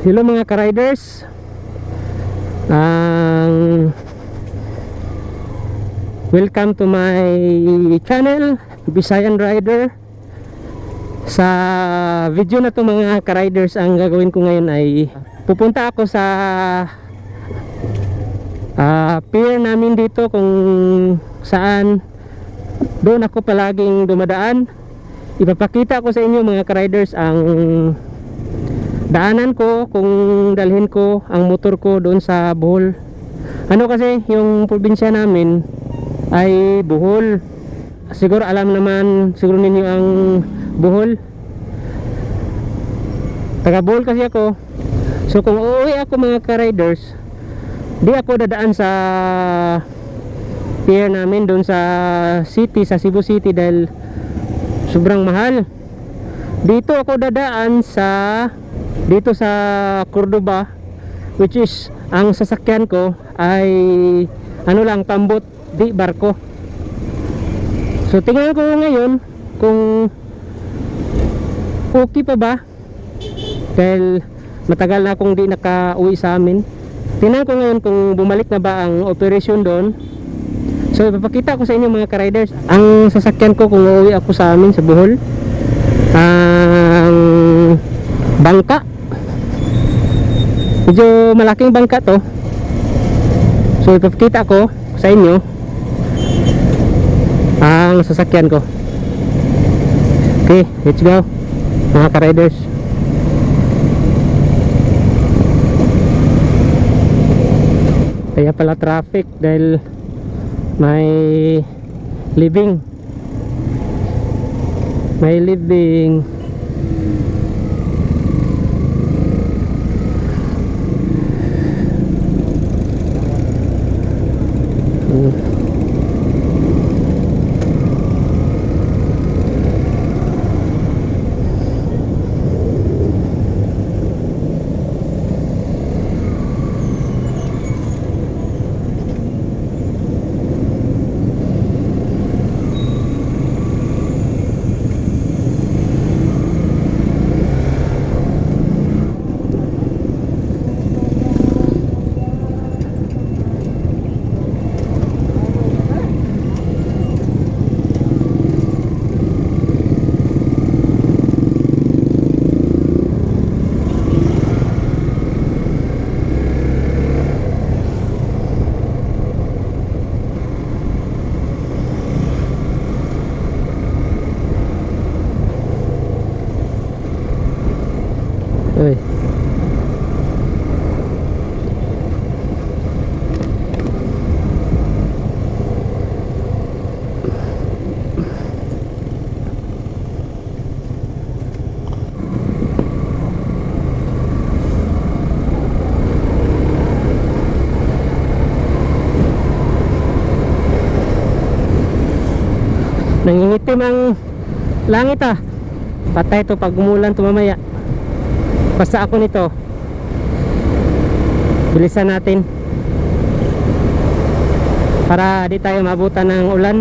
Hello mga ka-riders. Welcome to my channel, Visayan Rider. Sa video na to mga ka-riders, ang gagawin ko ngayon ay pupunta ako sa pier namin dito, kung saan doon ako palaging dumadaan. Ipapakita ko sa inyo mga ka-riders ang daanan ko kung dalhin ko ang motor ko doon sa Bohol. Ano kasi yung probinsya namin ay Bohol. Siguro alam naman siguro ninyo ang Bohol. Taga Bohol kasi ako. So kung uuwi ako mga ka-riders, di ako dadaan sa pier namin doon sa city, sa Cebu City, dahil sobrang mahal. Dito ako dadaan dito sa Cordoba, which is ang sasakyan ko ay ano lang, pambot, di barko. So tingnan ko ngayon kung okay pa ba, dahil matagal na akong di nakauwi sa amin. Tingnan ko ngayon kung bumalik na ba ang operasyon doon. So ipapakita ko sa inyo mga ka-riders ang sasakyan ko kung uuwi ako sa amin sa Bohol. Ang bangka, medyo malaking bangka to. So ipapakita ko sa inyo ang sasakyan ko. Okay, let's go mga ka-riders. Kaya pala traffic dahil may living. Uy. Nangingitim ang langit ah. Patay to pag umulan to mamaya. Basta ako nito. Bilisan natin para di tayo mabutan ng ulan.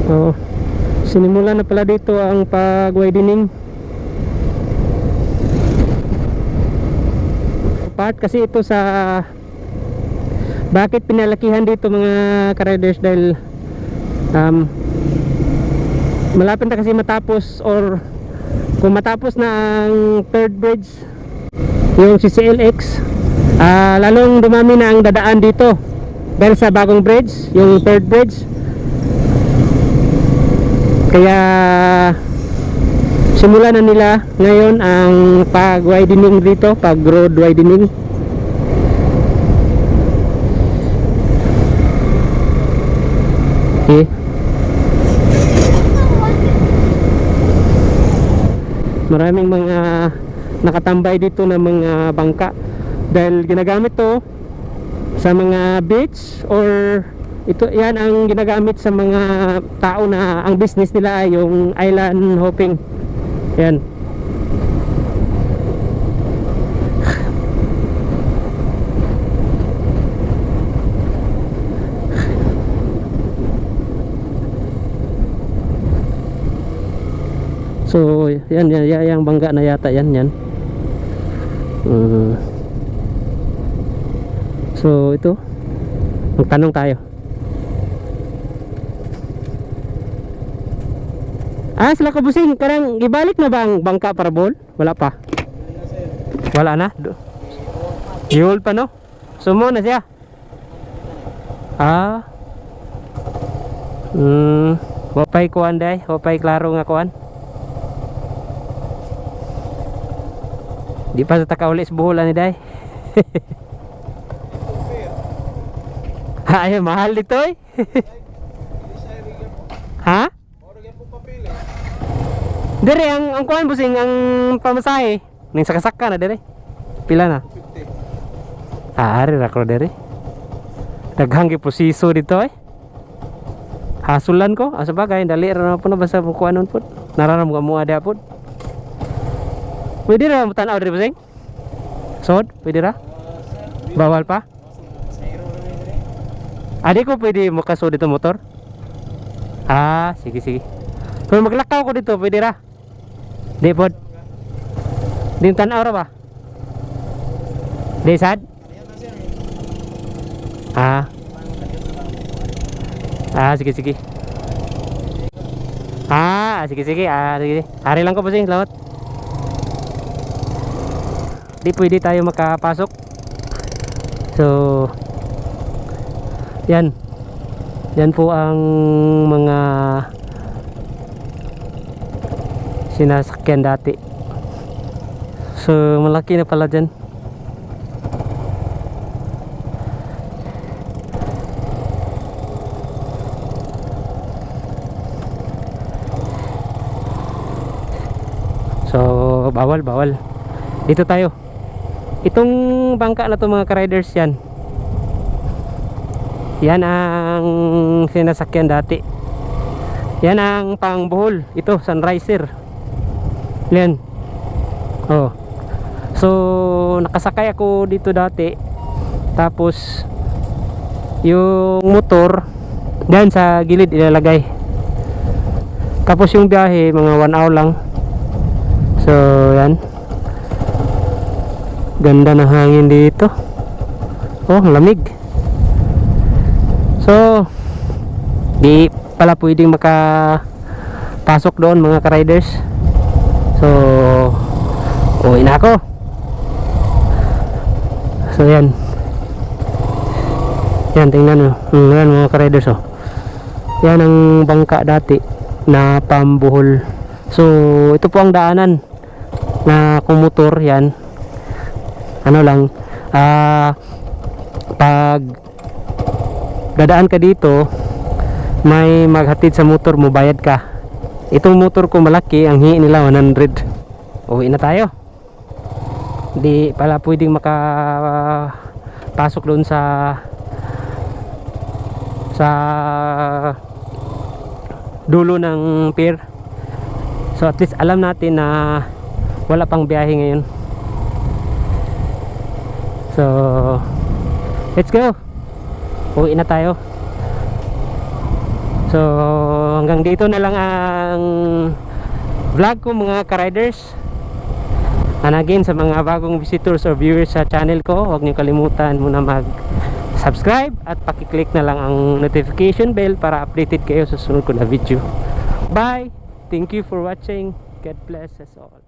Oh, sinimula na pala dito ang pag-widening. Part kasi ito sa Bakit pinalakihan dito mga ka-riders? Dahil malapit na kasi matapos, or kung matapos na ang third bridge, yung CCLX, lalong dumami na ang dadaan dito dahil sa bagong bridge, yung third bridge. Kaya simulan na nila ngayon ang pag-widening dito, pag-road widening. Okay. Maraming mga nakatambay dito na mga bangka dahil ginagamit to sa mga beach, or ito yan ang ginagamit sa mga tao na ang business nila ay yung island hopping. Yan. So yan, yung bangga na yata yan. So ito, magtanong tayo. Sila kabusing, karang gibalik na ba ang bangka para bol? Wala pa. Wala na. Yul pa no. Sumo na siya. Wapay kuan day, wapay klaro nga kuan. Di pa sa takauli sa buholan ni day. Ay, mahal dito eh. Ha? Dire ang kuan busing ang pamasahe ning sakasaka na dire. Pila na? Ari ra ko dire. Daghang gi posiso dito eh. Hasulan ko, asa bagay dali ra na po na basta kuanon pud. Nararam mo ada pud. Pwede ra tan-aw dire busing? Sod, pwede ra? Bawal pa? Adi ko pwede makasod dito motor? Sige. Kung maglakaw ko dito, pwede ra? Di pod? Di tan-aw ra ba? Di sad? Sige. Sige. Sige. Hari lang ko po sing, salamat. Di pwede tayo makapasok. So yan po ang mga sinasakyan dati. So malaki na pala dyan. So bawal dito tayo. Itong bangka na to mga ka-riders, yan ang sinasakyan dati. Yan ang pangbuhol. Ito sunriser. Yan. So nakasakay ako dito dati. Tapos yung motor diyan sa gilid ilalagay. Tapos yung biyahe mga 1 hour lang. So yan. Ganda ng hangin dito. Lamig. So di pala pwedeng makapasok doon mga ka-riders. So uwi na ako. So yan tingnan mo. Yan mga ka-riders. Yan ang bangka dati na pambuhol. So ito po ang daanan na kumutor. Yan ano lang, pag dadaan ka dito, may maghatid sa motor mo, bayad ka. Itong motor ko malaki, ang hingi nila 100. Uwi na tayo. Di pala pwedeng makapasok doon sa dulo ng pier. So at least alam natin na wala pang biyahe ngayon. So let's go. Uwi na tayo. So hanggang dito na lang ang vlog ko mga ka-riders. And again, sa mga bagong visitors or viewers sa channel ko, huwag niyo kalimutan muna mag subscribe at paki-click na lang ang notification bell para updated kayo sa sunod ko na video. Bye! Thank you for watching. God bless us all.